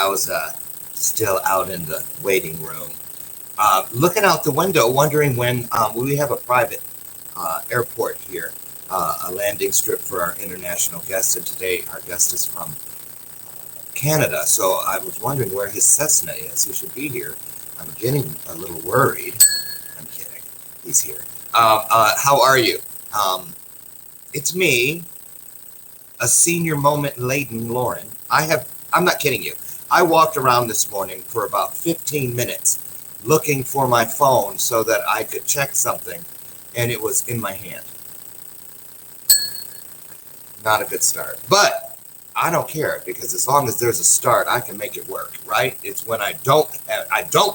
I was still out in the waiting room, looking out the window, wondering when we have a private airport here, a landing strip for our international guest. And today our guest is from Canada. So I was wondering where his Cessna is. He should be here. I'm getting a little worried. I'm kidding. He's here. How are you? It's me, a senior moment laden Loren. I'm not kidding you. I walked around this morning for about 15 minutes looking for my phone so that I could check something, and it was in my hand. Not a good start. But I don't care, because as long as there's a start, I can make it work, right? It's when I don't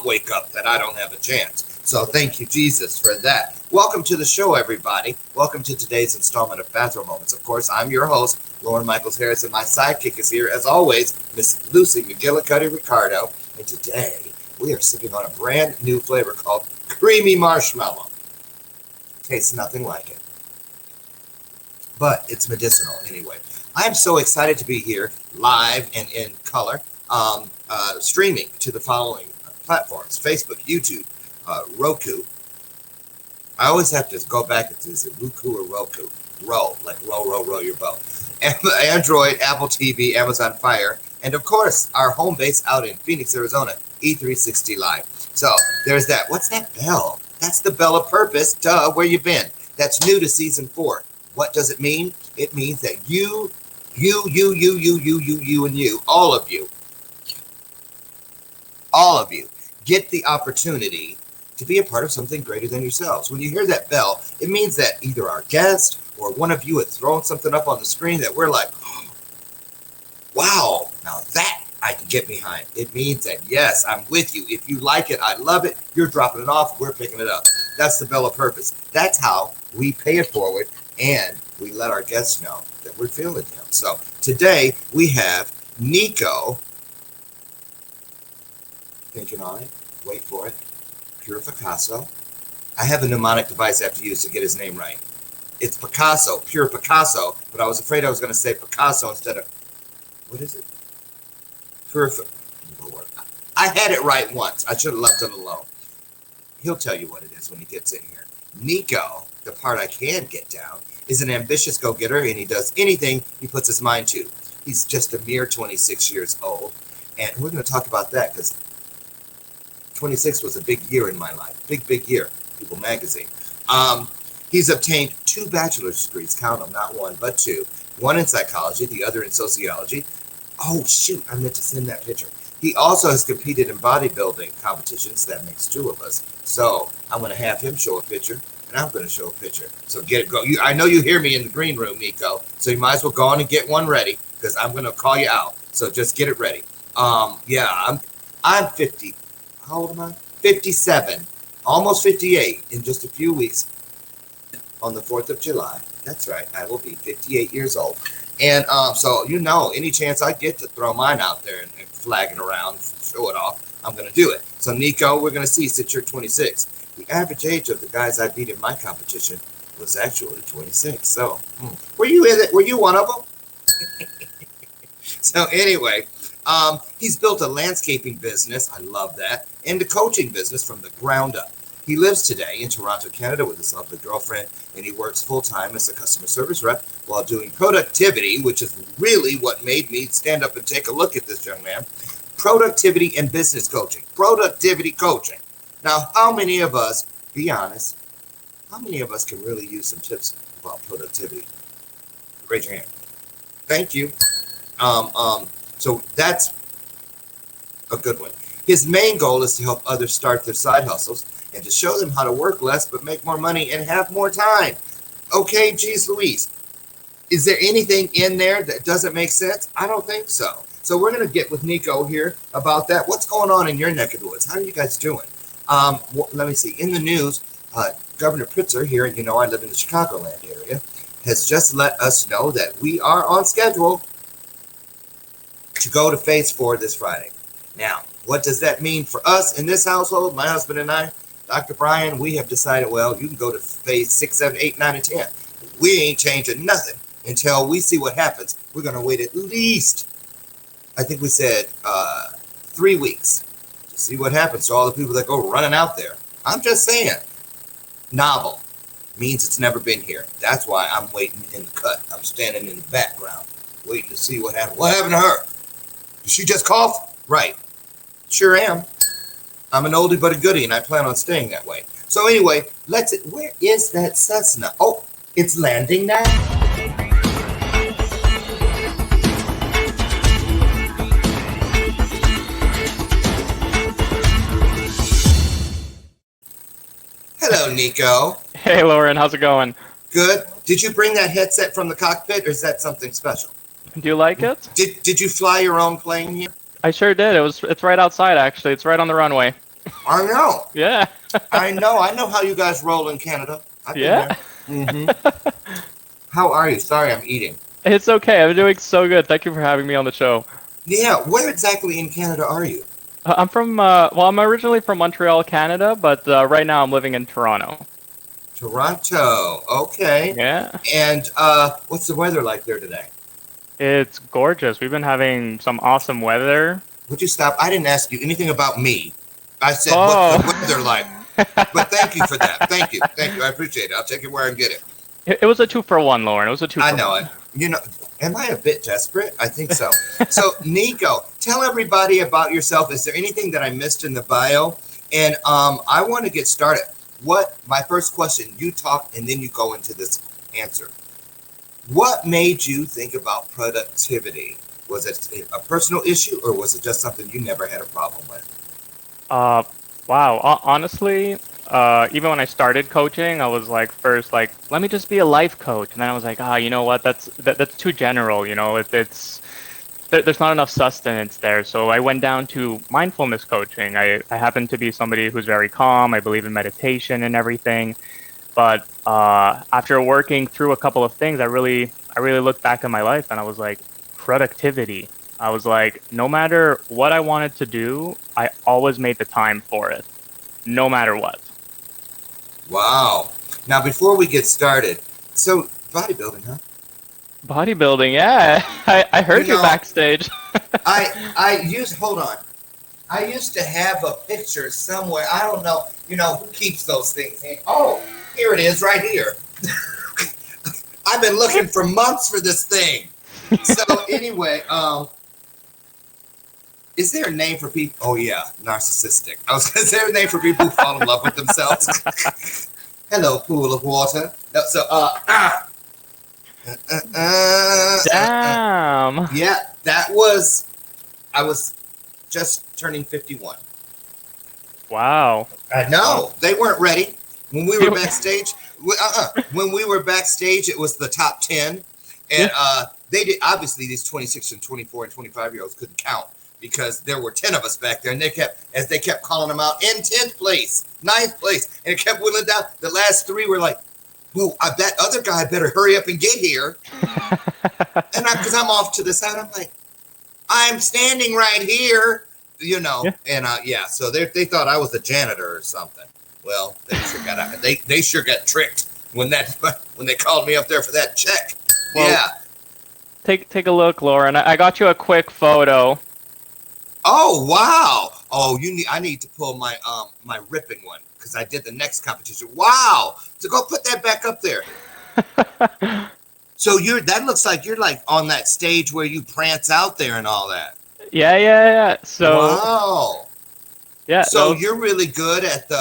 wake up that I don't have a chance. So thank you, Jesus, for that. Welcome to the show, everybody. Welcome to today's installment of Bathrobe Moments. Of course, I'm your host, Loren Michaels Harris, and my sidekick is here, as always, Miss Lucy McGillicuddy Ricardo. And today, we are sipping on a brand new flavor called Creamy Marshmallow. Tastes nothing like it, but it's medicinal anyway. I'm so excited to be here live and in color, streaming to the following platforms: Facebook, YouTube, Roku. I always have to go back and is it Roku or Roku? Row, like row your boat. Android, Apple TV, Amazon Fire, and of course, our home base out in Phoenix, Arizona, E360 Live. So there's that. What's that bell? That's the bell of purpose. Duh, where you been? That's new to season 4. What does it mean? It means that you, and you, all of you, get the opportunity to be a part of something greater than yourselves. When you hear that bell, it means that either our guest or one of you has thrown something up on the screen that we're like, wow, now that I can get behind. It means that, yes, I'm with you. If you like it, I love it. You're dropping it off. We're picking it up. That's the bell of purpose. That's how we pay it forward, and we let our guests know that we're feeling them. So today we have Nico, thinking on it, wait for it, Pure Picasso. I have a mnemonic device I have to use to get his name right. It's Picasso, Pure Picasso, but I was afraid I was going to say Picasso instead of, what is it? Pure, I had it right once. I should have left it alone. He'll tell you what it is when he gets in here. Nico, the part I can get down, is an ambitious go-getter, and he does anything he puts his mind to. He's just a mere 26 years old, and we're going to talk about that because 26 was a big year in my life. Big year. People Magazine. He's obtained 2 bachelor's degrees, count them, not one, but 2. One in psychology, the other in sociology. Oh, shoot, I meant to send that picture. He also has competed in bodybuilding competitions. That makes 2 of us. So I'm going to have him show a picture, and I'm going to show a picture. So get it, go. I know you hear me in the green room, Nico, so you might as well go on and get one ready, because I'm going to call you out. So just get it ready. Yeah, I'm 50. How old am I? 57, almost 58 in just a few weeks. On the 4th of July, that's right, I will be 58 years old. And so, any chance I get to throw mine out there and flag it around, show it off, I'm going to do it. So, Nico, we're going to see since you're 26. The average age of the guys I beat in my competition was actually 26. So, were you in it? Were you one of them? So, anyway, he's built a landscaping business, I love that, and a coaching business from the ground up. He lives today in Toronto, Canada with his lovely girlfriend, and he works full-time as a customer service rep while doing productivity, which is really what made me stand up and take a look at this young man. Productivity and business coaching. Productivity coaching. Now, how many of us, be honest, how many of us can really use some tips about productivity? Raise your hand. Thank you. So that's a good one. His main goal is to help others start their side hustles and to show them how to work less but make more money and have more time. Okay, geez Louise. Is there anything in there that doesn't make sense? I don't think so. So we're going to get with Nico here about that. What's going on in your neck of the woods? How are you guys doing? Let me see. In the news, Governor Pritzker here, I live in the Chicagoland area, has just let us know that we are on schedule to go to phase 4 this Friday. Now, what does that mean for us in this household? My husband and I, Dr. Brian, we have decided, well, you can go to phase 6, 7, 8, 9, and 10. We ain't changing nothing until we see what happens. We're going to wait at least, I think we said 3 weeks to see what happens to all the people that go running out there. I'm just saying, novel means it's never been here. That's why I'm waiting in the cut. I'm standing in the background, waiting to see what happened. What happened to her? Did she just cough? Right. Sure am. I'm an oldie but a goodie, and I plan on staying that way. So anyway, where is that Cessna? Oh, it's landing now. Hello, Nico. Hey, Loren, how's it going? Good. Did you bring that headset from the cockpit, or is that something special? Do you like it? Did you fly your own plane here? I sure did. It's right outside, actually. It's right on the runway. I know. Yeah. I know how you guys roll in Canada. Yeah. How are you? Sorry, I'm eating. It's okay. I'm doing so good. Thank you for having me on the show. Yeah. Where exactly in Canada are you? I'm from, I'm originally from Montreal, Canada, but right now I'm living in Toronto. Toronto. Okay. Yeah. And what's the weather like there today? It's gorgeous. We've been having some awesome weather. Would you stop? I didn't ask you anything about me. I said, Oh. What's the weather like? But thank you for that. Thank you. I appreciate it. I'll take it where I can get it. It was a 2-for-1, Lauren. It was a 2-for-1. I know it. You know, am I a bit desperate? I think so. So, Nico, tell everybody about yourself. Is there anything that I missed in the bio? And I want to get started. My first question, you talk and then you go into this answer. What made you think about productivity? Was it a personal issue, or was it just something you never had a problem with? Wow. Honestly, even when I started coaching, I was like, first, like, let me just be a life coach. And then I was like, you know what? That's too general. You know, there's not enough sustenance there. So I went down to mindfulness coaching. I happen to be somebody who's very calm. I believe in meditation and everything. But after working through a couple of things, I really looked back at my life and I was like, productivity. I was like, no matter what I wanted to do, I always made the time for it, no matter what. Wow. Now, before we get started, so bodybuilding, huh? Bodybuilding, yeah. I heard you backstage. Hold on. I used to have a picture somewhere. I don't know, who keeps those things. Oh, here it is right here. I've been looking for months for this thing. So anyway, is there a name for people? Oh yeah, narcissistic. Is there a name for people who fall in love with themselves? Hello, pool of water. No, so Damn. Yeah, I was just turning 51. Wow. I know. They weren't ready. When we were backstage, when we were backstage, it was the top 10. And they did, obviously these 26 and 24 and 25-year-olds couldn't count because there were 10 of us back there, and they kept calling them out in 10th place, 9th place, and it kept whittling down. The last 3 were like, well, that other guy better hurry up and get here. And because I'm off to the side, I'm like, I'm standing right here, and so they thought I was a janitor or something. Well, they sure got tricked when they called me up there for that check. Well, yeah. Take a look, Lauren. I got you a quick photo. Oh wow! Oh, I need to pull my my ripping one because I did the next competition. Wow! So go put that back up there. So that looks like you're like on that stage where you prance out there and all that. Yeah. So. Wow. Yeah. So you're really good at the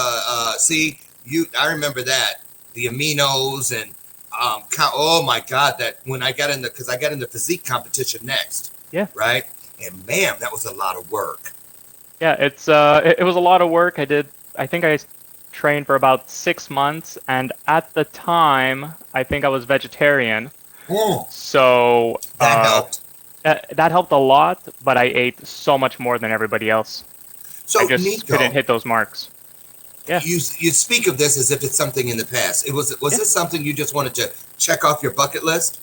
I remember that the aminos and. Oh my God! That when I got in the physique competition next. Yeah. Right. And man, that was a lot of work. Yeah, it was a lot of work. I think I trained for about 6 months, and at the time, I think I was vegetarian. So that helped. That helped a lot, but I ate so much more than everybody else. So I just Nico, couldn't hit those marks. Yeah. You speak of this as if it's something in the past. Was this something you just wanted to check off your bucket list?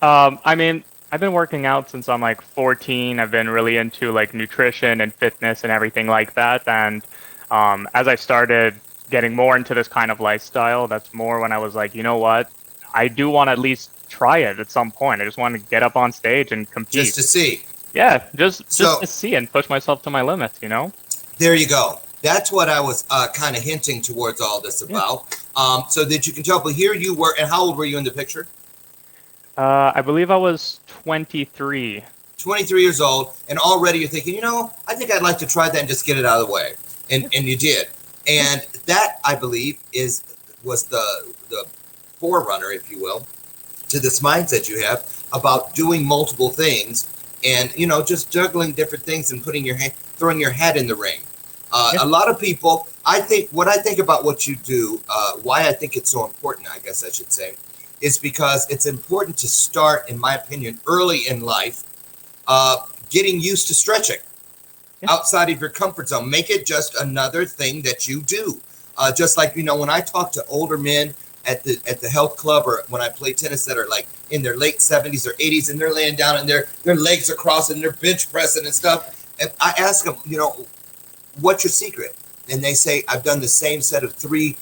I mean, I've been working out since I'm like 14. I've been really into like nutrition and fitness and everything like that. And as I started getting more into this kind of lifestyle, that's more when I was like, you know what? I do want to at least try it at some point. I just want to get up on stage and compete. Just to see. Yeah, just So to see and push myself to my limits, you know? there you go. That's what I was kind of hinting towards all this Yeah. about. So that you can tell, but here you were, and how old were you in the picture? I believe I was 23. 23 years old, and already you're thinking, I think I'd like to try that and just get it out of the way. And Yeah. and you did. Yeah. And that, I believe, was the forerunner, if you will, to this mindset you have about doing multiple things and just juggling different things and throwing your hat in the ring. Yeah. A lot of people, what I think about what you do, why I think it's so important, I guess I should say, is because it's important to start, in my opinion, early in life, getting used to stretching Yeah. outside of your comfort zone. Make it just another thing that you do. Just like, when I talk to older men at the health club, or when I play tennis, that are like in their late 70s or 80s, and they're laying down and their legs are crossed and they're bench pressing and stuff. And I ask them, what's your secret? And they say, I've done the same set of three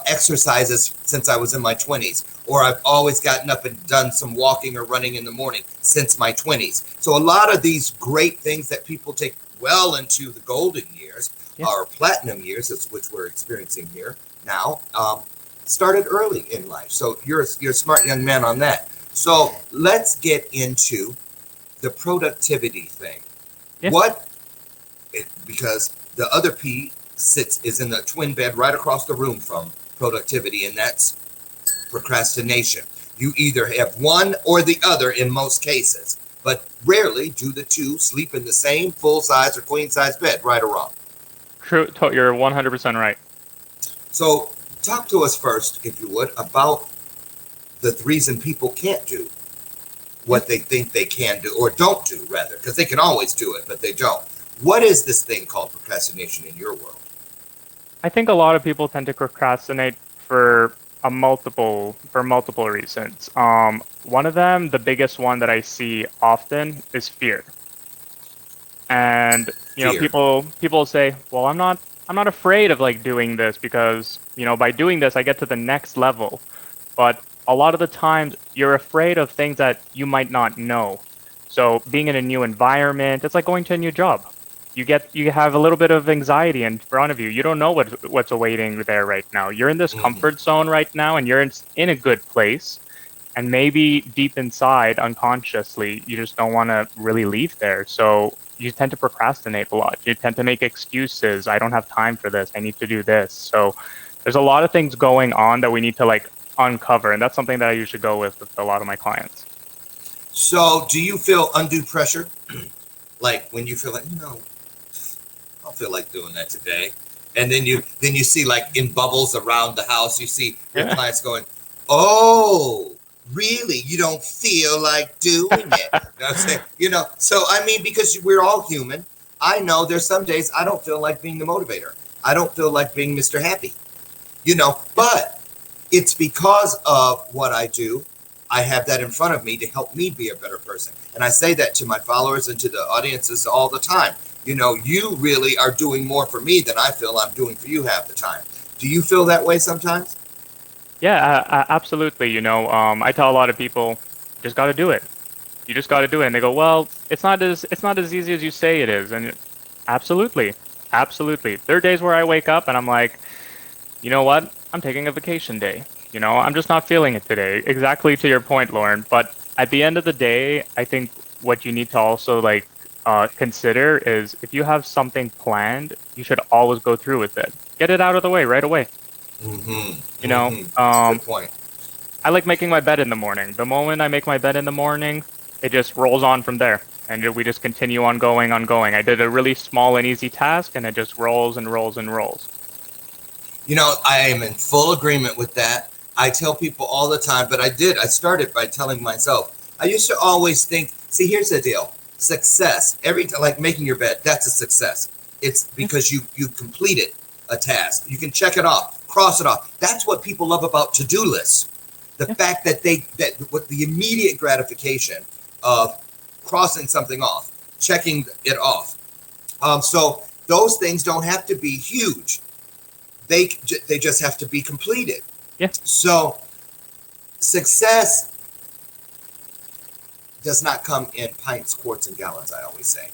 exercises since I was in my 20s, or I've always gotten up and done some walking or running in the morning since my 20s. So a lot of these great things that people take well into the golden years, Yeah. or platinum years, which we're experiencing here now, started early in life. So you're a smart young man on that. So let's get into the productivity thing. Yeah. Because the other P is in the twin bed right across the room from productivity, and that's procrastination. You either have one or the other in most cases, but rarely do the two sleep in the same full-size or queen-size bed, right or wrong. True, you're 100% right. So talk to us first, if you would, about the reason people can't do what they think they can do, or don't do, rather, because they can always do it, but they don't. What is this thing called procrastination in your world? I think a lot of people tend to procrastinate for multiple reasons. One of them, the biggest one that I see often, is fear. And Fear. people say, well, I'm not afraid of like doing this because by doing this I get to the next level. But a lot of the times you're afraid of things that you might not know. So being in a new environment, it's like going to a new job. You have a little bit of anxiety in front of you. You don't know what's awaiting there right now. You're in this comfort zone right now, and you're in a good place. And maybe deep inside, unconsciously, you just don't want to really leave there. So you tend to procrastinate a lot. You tend to make excuses. I don't have time for this. I need to do this. So there's a lot of things going on that we need to like uncover, and that's something that I usually go with a lot of my clients. So do you feel undue pressure? Like when you feel like, I don't feel like doing that today. And then you see, like, in bubbles around the house, you see your Yeah. clients going, oh, really? You don't feel like doing it? You know what I'm saying? So I mean, because we're all human. I know there's some days I don't feel like being the motivator. I don't feel like being Mr. Happy. But it's because of what I do. I have that in front of me to help me be a better person. And I say that to my followers and to the audiences all the time. You really are doing more for me than I feel I'm doing for you half the time. Do you feel that way sometimes? Yeah, absolutely. I tell a lot of people, you just got to do it. You just got to do it, and they go, "Well, it's not as easy as you say it is." And absolutely, absolutely. There are days where I wake up and I'm like, you know what? I'm taking a vacation day. I'm just not feeling it today. Exactly to your point, Loren. But at the end of the day, I think what you need to also like consider is if you have something planned, you should always go through with it. Get it out of the way right away. Mm-hmm. You know, Mm-hmm. That's a good point. I like making my bed in the morning. The moment I make my bed in the morning, it just rolls on from there. And we just continue on going, on going. I did a really small and easy task, and it just rolls and rolls and rolls. I am in full agreement with that. I tell people all the time, but I started by telling myself. I used to always think, see, here's the deal. Success, like making your bed, that's a success. It's because you completed a task. You can check it off, cross it off. That's what people love about to-do lists. The fact that with the immediate gratification of crossing something off, checking it off. So those things don't have to be huge. They just have to be completed. Yeah. So success does not come in pints, quarts, and gallons, I always say.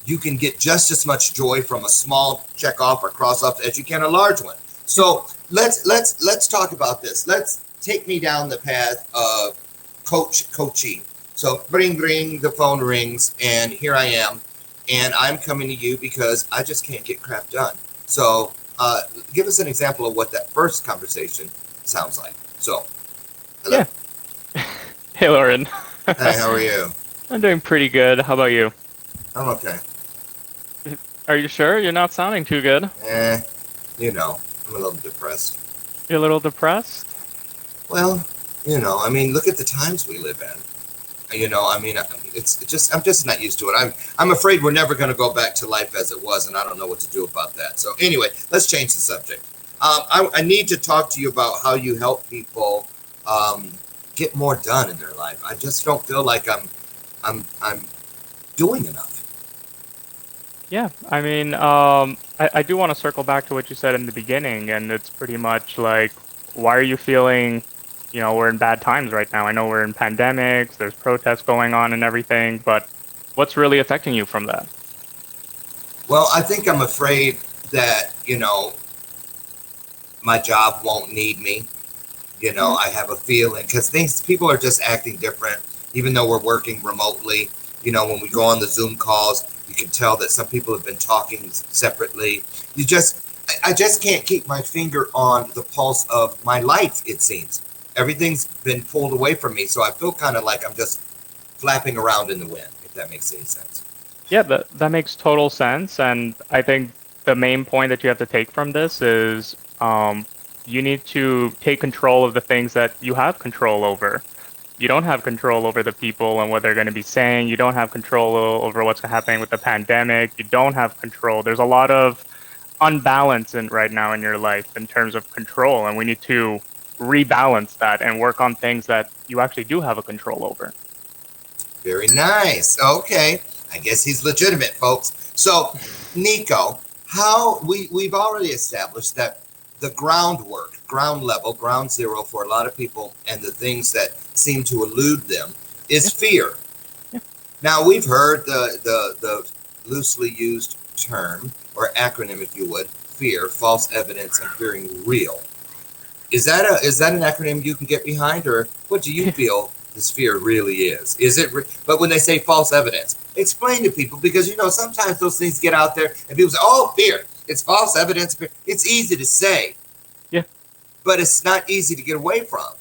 You can get just as much joy from a small check off or cross off as you can a large one. So let's talk about this. Let's take me down the path of coaching. So ring, the phone rings, and here I am, and I'm coming to you because I just can't get crap done. So give us an example of what that first conversation sounds like. So, hello. Yeah. Hey, Loren. Hi, how are you? I'm doing pretty good. How about you? I'm okay. Are you sure? You're not sounding too good. You know, I'm a little depressed. You're a little depressed? Well, you know, I mean, look at the times we live in. You know, I mean, it's just I'm just not used to it. I'm afraid we're never going to go back to life as it was, and I don't know what to do about that. So anyway, let's change the subject. I need to talk to you about how you help people get more done in their life. I just don't feel like I'm doing enough. Yeah, I mean, I do want to circle back to what you said in the beginning, and it's pretty much like, why are you feeling, we're in bad times right now. I know we're in pandemics, there's protests going on and everything, but what's really affecting you from that? Well, I think I'm afraid that, my job won't need me. I have a feeling because people are just acting different, even though we're working remotely. When we go on the Zoom calls, you can tell that some people have been talking separately. I just can't keep my finger on the pulse of my life, it seems. Everything's been pulled away from me, so I feel kind of like I'm just flapping around in the wind, if that makes any sense. Yeah, that makes total sense. And I think the main point that you have to take from this is you need to take control of the things that you have control over. You don't have control over the people and what they're going to be saying. You don't have control over what's happening with the pandemic. You don't have control. There's a lot of unbalance right now in your life in terms of control, and we need to rebalance that and work on things that you actually do have a control over. Very nice. Okay. I guess he's legitimate, folks. So, Nico, we've already established that the groundwork, ground level, ground zero for a lot of people and the things that seem to elude them is fear. Yeah. Now, we've heard the loosely used term or acronym, if you would, fear, false evidence, and fearing real. Is that an acronym you can get behind, or what do you feel this fear really is? Is it? But when they say false evidence, explain to people, because sometimes those things get out there and people say, "Oh, fear, it's false evidence." It's easy to say, yeah, but it's not easy to get away from.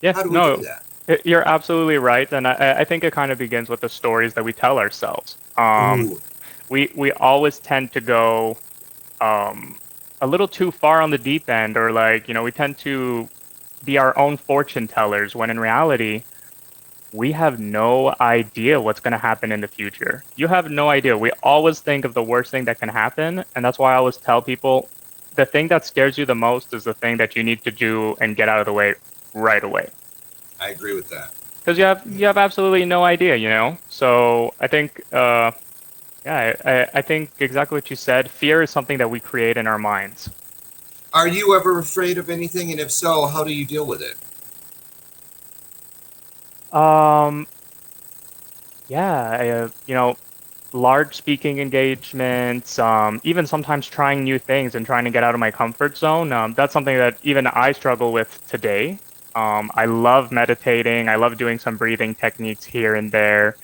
Yeah, how do we do that? You're absolutely right, and I think it kind of begins with the stories that we tell ourselves. We always tend to go a little too far on the deep end, or we tend to be our own fortune tellers, when in reality, we have no idea what's going to happen in the future. You have no idea. We always think of the worst thing that can happen, and that's why I always tell people the thing that scares you the most is the thing that you need to do and get out of the way right away. I agree with that. Because you have absolutely no idea, So I think, I think exactly what you said. Fear is something that we create in our minds. Are you ever afraid of anything? And if so, how do you deal with it? Large speaking engagements, even sometimes trying new things and trying to get out of my comfort zone. That's something that even I struggle with today. I love meditating. I love doing some breathing techniques here and there.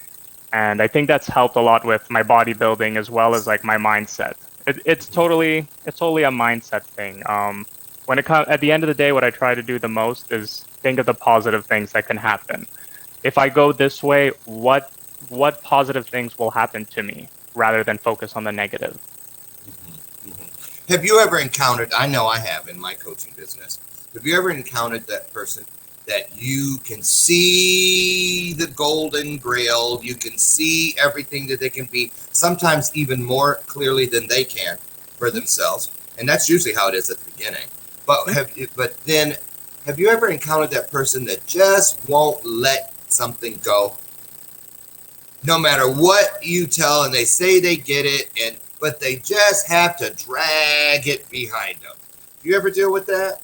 And I think that's helped a lot with my bodybuilding as well as my mindset. It's totally a mindset thing. When it comes at the end of the day, what I try to do the most is think of the positive things that can happen. If I go this way, what positive things will happen to me, rather than focus on the negative. Have you ever encountered, I know I have in my coaching business, have you ever encountered that person that you can see the golden grail, you can see everything that they can be, sometimes even more clearly than they can for themselves, and that's usually how it is at the beginning. But then, have you ever encountered that person that just won't let something go? No matter what you tell, and they say they get it, but they just have to drag it behind them. Do you ever deal with that?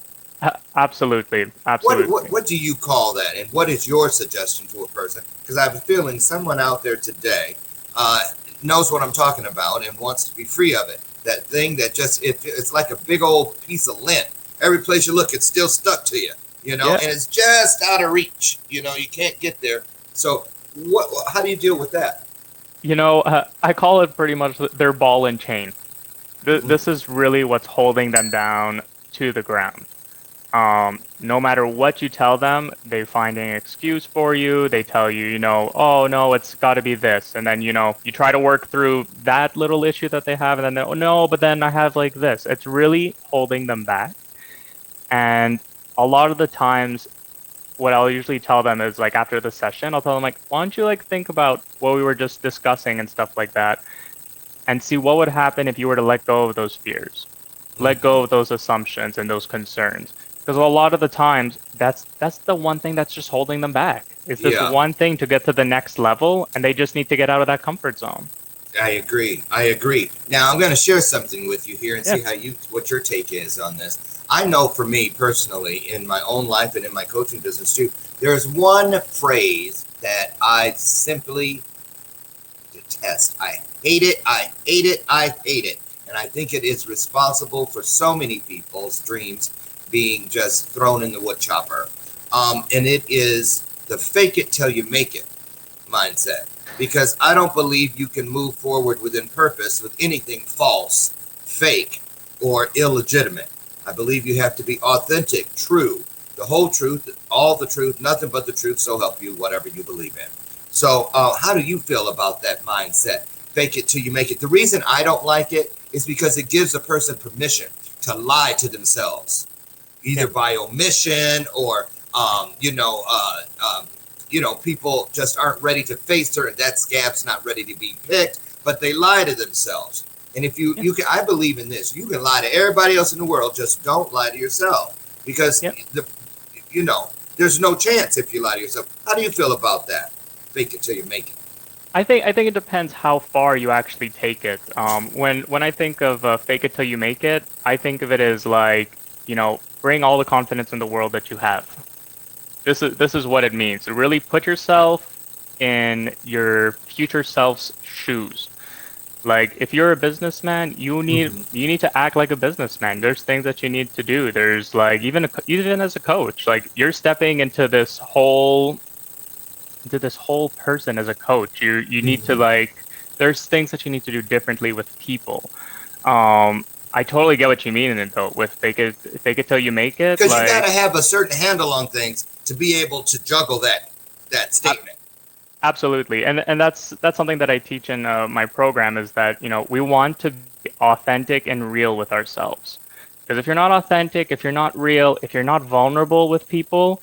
Absolutely, What, absolutely. what what do you call that, and what is your suggestion to a person? Because I have a feeling someone out there today uh, knows what I'm talking about and wants to be free of it. That thing that just it's like a big old piece of lint. Every place you look, it's still stuck to you. Yeah, And it's just out of reach. You can't get there. So what? How do you deal with that? I call it pretty much their ball and chain. Mm-hmm. This is really what's holding them down to the ground. No matter what you tell them, they find an excuse for you. They tell you, oh no, it's got to be this, and then you try to work through that little issue that they have, and then oh no, but then I have like this. It's really holding them back, and a lot of the times, what I'll usually tell them is like after the session, I'll tell them like, why don't you like think about what we were just discussing and stuff like that, and see what would happen if you were to let go of those fears, let Mm-hmm. go of those assumptions and those concerns. Because a lot of the times, that's the one thing that's just holding them back. Is this Yeah. one thing to get to the next level, and they just need to get out of that comfort zone. I agree. I agree. Now I'm going to share something with you here and Yeah. see what your take is on this. I know for me personally, in my own life and in my coaching business too, there's one phrase that I simply detest. I hate it. I hate it. I hate it. And I think it is responsible for so many people's dreams being just thrown in the wood chopper. And it is the fake it till you make it mindset, because I don't believe you can move forward within purpose with anything false, fake, or illegitimate. I believe you have to be authentic, true, the whole truth, all the truth, nothing but the truth, so help you, whatever you believe in. So, how do you feel about that mindset? Fake it till you make it. The reason I don't like it is because it gives a person permission to lie to themselves, either Yeah. by omission or people just aren't ready to face her, and that scab's not ready to be picked, but they lie to themselves. And if Yeah. you can, I believe in this. You can lie to everybody else in the world, just don't lie to yourself, because Yeah. you know, there's no chance if you lie to yourself. How do you feel about that? Fake it till you make it. I think it depends how far you actually take it. When I think of fake it till you make it, I think of it as like, bring all the confidence in the world that you have. This is what it means. To really put yourself in your future self's shoes. Like if you're a businessman, Mm-hmm. you need to act like a businessman. There's things that you need to do. There's like even as a coach, like you're stepping into this whole person as a coach. You need to Mm-hmm. like there's things that you need to do differently with people. I totally get what you mean in it though. With fake it till you make it. Because you got Like to have a certain handle on things to be able to juggle that statement. absolutely, and that's something that I teach in my program is that we want to be authentic and real with ourselves. Because if you're not authentic, if you're not real, if you're not vulnerable with people,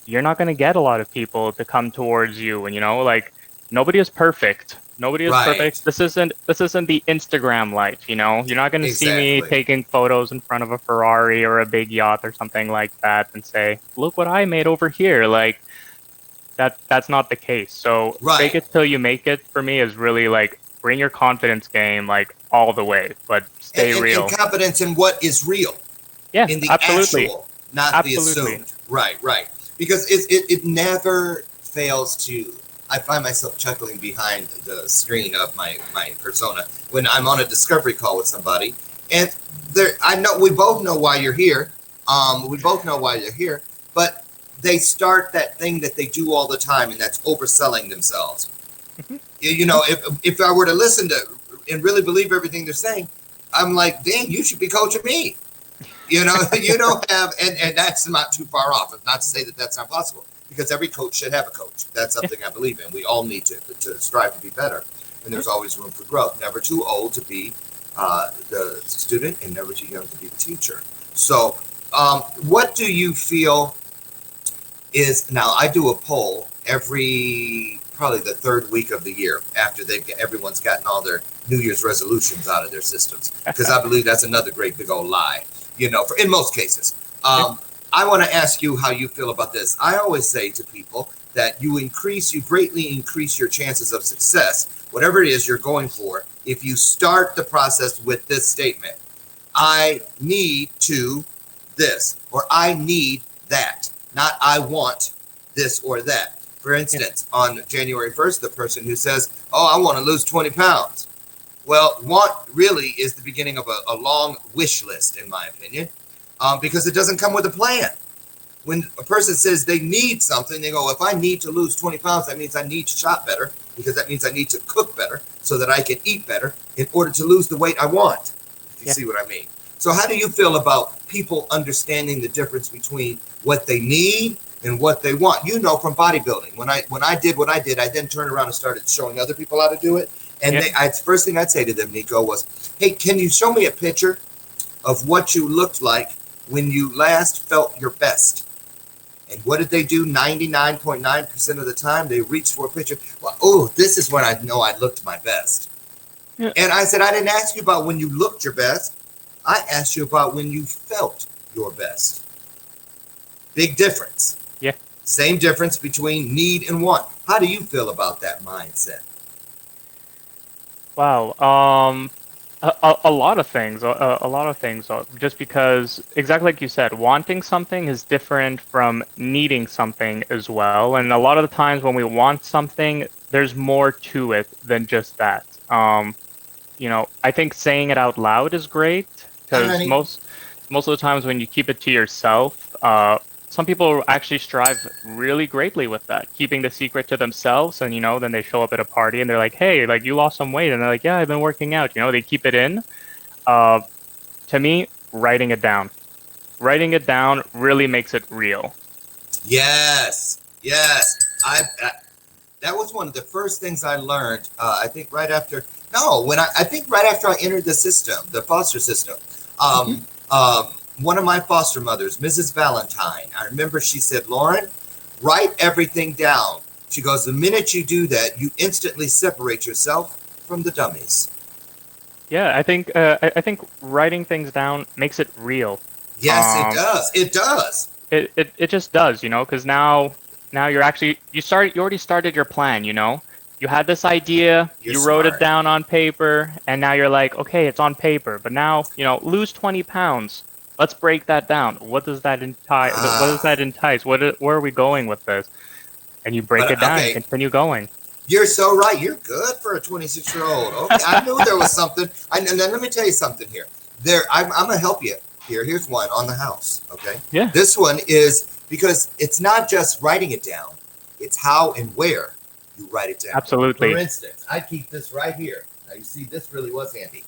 you're not going to get a lot of people to come towards you. And like nobody is perfect. Nobody is perfect. Right. This isn't the Instagram life. You're not going to see me Exactly. taking photos in front of a Ferrari or a big yacht or something like that and say, "Look what I made over here." Like that's not the case. So fake Right. it till you make it for me is really like bring your confidence game like all the way, but and, stay and, and real. confidence in what is real, Yeah, in the absolutely. actual, not the Absolutely. assumed. Right, right. Because it never fails to. I find myself chuckling behind the screen of my persona when I'm on a discovery call with somebody, and I know we both know why you're here. We both know why you're here, but they start that thing that they do all the time, and that's overselling themselves. Hmm. If I were to listen to and really believe everything they're saying, I'm like, dang, you should be coaching me. You don't have, and that's not too far off. It's not to say that that's not possible, because every coach should have a coach. That's Yeah, something I believe in. We all need to strive to be better, and yeah. there's always room for growth. Never too old to be the student, and never too young to be the teacher. So, what do you feel is now? I do a poll every probably the third week of the year after everyone's gotten all their New Year's resolutions out of their systems, because I believe that's another great big old lie. In most cases. Yeah. I want to ask you how you feel about this. I always say to people that you greatly increase your chances of success, whatever it is you're going for, if you start the process with this statement: I need to this, or I need that, not I want this or that. For instance, on January 1st, the person who says, oh, I want to lose 20 pounds. Well, want really is the beginning of a long wish list, in my opinion, because it doesn't come with a plan. When a person says they need something, they go, if I need to lose 20 pounds, that means I need to shop better, because that means I need to cook better so that I can eat better in order to lose the weight I want, if you see what I mean. So how do you feel about people understanding the difference between what they need and what they want? You know, from bodybuilding, when I did what I did, I then turned around and started showing other people how to do it. And first thing I'd say to them, Nico, was, hey, can you show me a picture of what you looked like when you last felt your best? And what did they do 99.9% of the time? They reached for a picture. Well, oh, this is when I know I looked my best. Yeah. And I said, I didn't ask you about when you looked your best. I asked you about when you felt your best. Big difference. Yeah. Same difference between need and want. How do you feel about that mindset? Wow. A lot of things. A lot of things. Just because, exactly like you said, wanting something is different from needing something as well. And a lot of the times when we want something, there's more to it than just that. You know, I think saying it out loud is great, because most of the times when you keep it to yourself, some people actually strive really greatly with that, keeping the secret to themselves. And, you know, then they show up at a party and they're like, hey, like, you lost some weight. And they're like, yeah, I've been working out. You know, they keep it in. To me, writing it down really makes it real. Yes. That was one of the first things I learned. I think right after I entered the system, the foster system. One of my foster mothers, Mrs. Valentine, I remember she said, Loren, write everything down. She goes, the minute you do that, you instantly separate yourself from the dummies. Yeah, I think writing things down makes it real. Yes, it does. It does. It just does, you know, because now you're actually you already started your plan, you know. You had this idea, you wrote it down on paper, and now you're like, okay, it's on paper, but now, you know, lose 20 pounds. Let's break that down. What does that entice? What does that entice? Where are we going with this? And you break it down and continue going. You're so right. You're good for a 26-year-old. Okay, I knew there was something. And then let me tell you something here. I'm gonna help you here. Here's one on the house. Okay. Yeah. This one is because it's not just writing it down. It's how and where you write it down. Absolutely. For instance, I keep this right here. Now you see, this really was handy.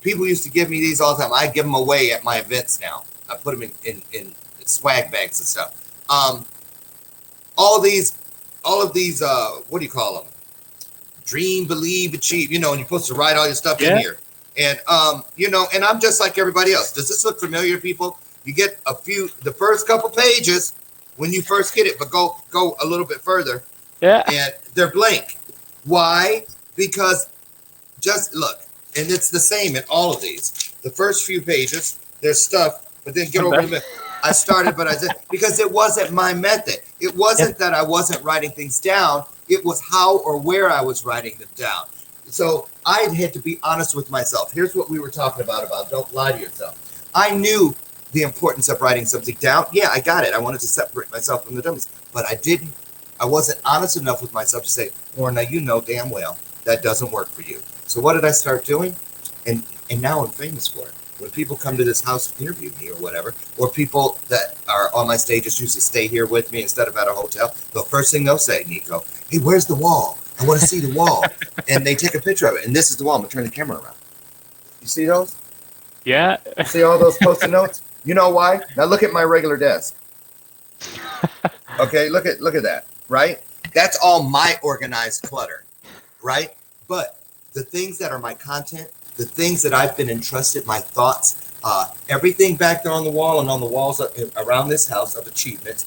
People used to give me these all the time. I give them away at my events now. I put them in swag bags and stuff. All of these, what do you call them? Dream, believe, achieve. You know, and you're supposed to write all your stuff in here. And you know, and I'm just like everybody else. Does this look familiar, people? You get the first couple pages when you first get it, but go a little bit further. Yeah. And they're blank. Why? Because just look. And it's the same in all of these. The first few pages, there's stuff, but then get over the middle. I started, but I said, because it wasn't my method. It wasn't that I wasn't writing things down. It was how or where I was writing them down. So I had to be honest with myself. Here's what we were talking about don't lie to yourself. I knew the importance of writing something down. Yeah, I got it. I wanted to separate myself from the dummies, but I wasn't honest enough with myself to say, Lauren, now you know damn well that doesn't work for you. So what did I start doing? And now I'm famous for it. When people come to this house to interview me or whatever, or people that are on my stages usually stay here with me instead of at a hotel, the first thing they'll say, Nico, hey, where's the wall? I want to see the wall. And they take a picture of it. And this is the wall. I'm going to turn the camera around. You see those? Yeah. See all those Post-it notes? You know why? Now look at my regular desk. Okay, look at that, right? That's all my organized clutter, right? But the things that are my content, the things that I've been entrusted, my thoughts, everything back there on the wall and on the walls around this house of achievements,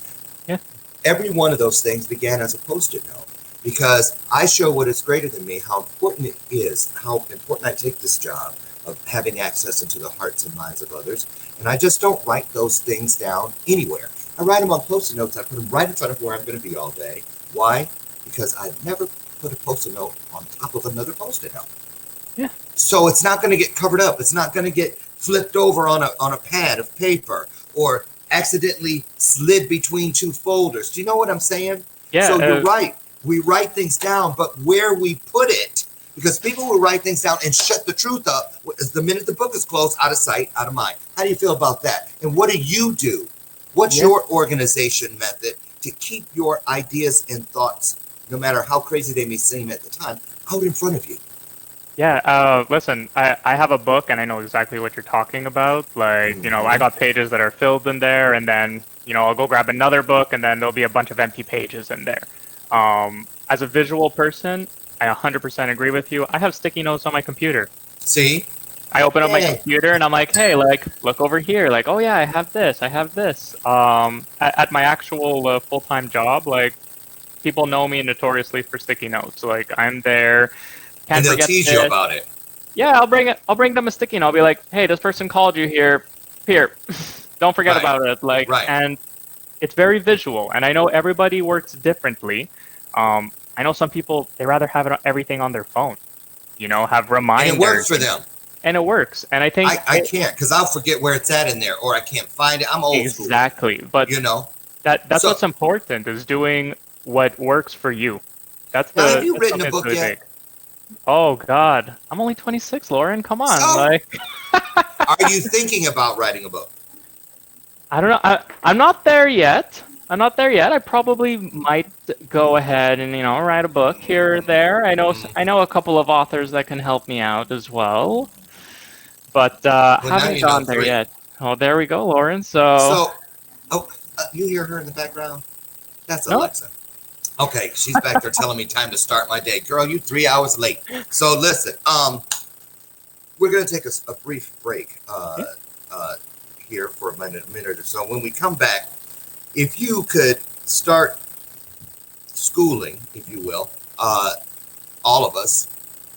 every one of those things began as a Post-it note because I show what is greater than me, how important it is, how important I take this job of having access into the hearts and minds of others. And I just don't write those things down anywhere. I write them on Post-it notes. I put them right in front of where I'm going to be all day. Why? Because I've never put a Post-it note on top of another Post-it note. Yeah. So it's not going to get covered up. It's not going to get flipped over on a pad of paper or accidentally slid between two folders. Do you know what I'm saying? Yeah. So you're right. We write things down, but where we put it, because people will write things down and shut the truth up the minute the book is closed, out of sight, out of mind. How do you feel about that? And what do you do? What's your organization method to keep your ideas and thoughts, no matter how crazy they may seem at the time, out in front of you? Yeah, listen, I have a book and I know exactly what you're talking about. Like, I got pages that are filled in there, and then, I'll go grab another book and then there'll be a bunch of empty pages in there. As a visual person, I 100% agree with you. I have sticky notes on my computer. See? I open up my computer and I'm like, hey, look over here. Like, oh yeah, I have this. At my actual full-time job, people know me notoriously for sticky notes. Like, I'm there. And they'll tease you about it. Yeah, I'll bring them a sticky note. I'll be like, hey, this person called you here. Don't forget about it. And it's very visual. And I know everybody works differently. I know some people, they rather have everything on their phone. Have reminders. And it works for them. And it works. And I think I can't, because I'll forget where it's at in there, or I can't find it. I'm old school. Exactly. But that's So, what's important, is doing what works for you. Have you written a book yet? Big. Oh God, I'm only 26, Loren. Come on, Are you thinking about writing a book? I don't know. I'm not there yet. I probably might go ahead and write a book here or there. I know a couple of authors that can help me out as well, but haven't gone there yet. Oh, there we go, Loren. You hear her in the background? That's Alexa. Okay, she's back there telling me time to start my day. Girl, you 3 hours late. So listen, we're gonna take a brief break here for a minute or so. When we come back, if you could start schooling, if you will, all of us,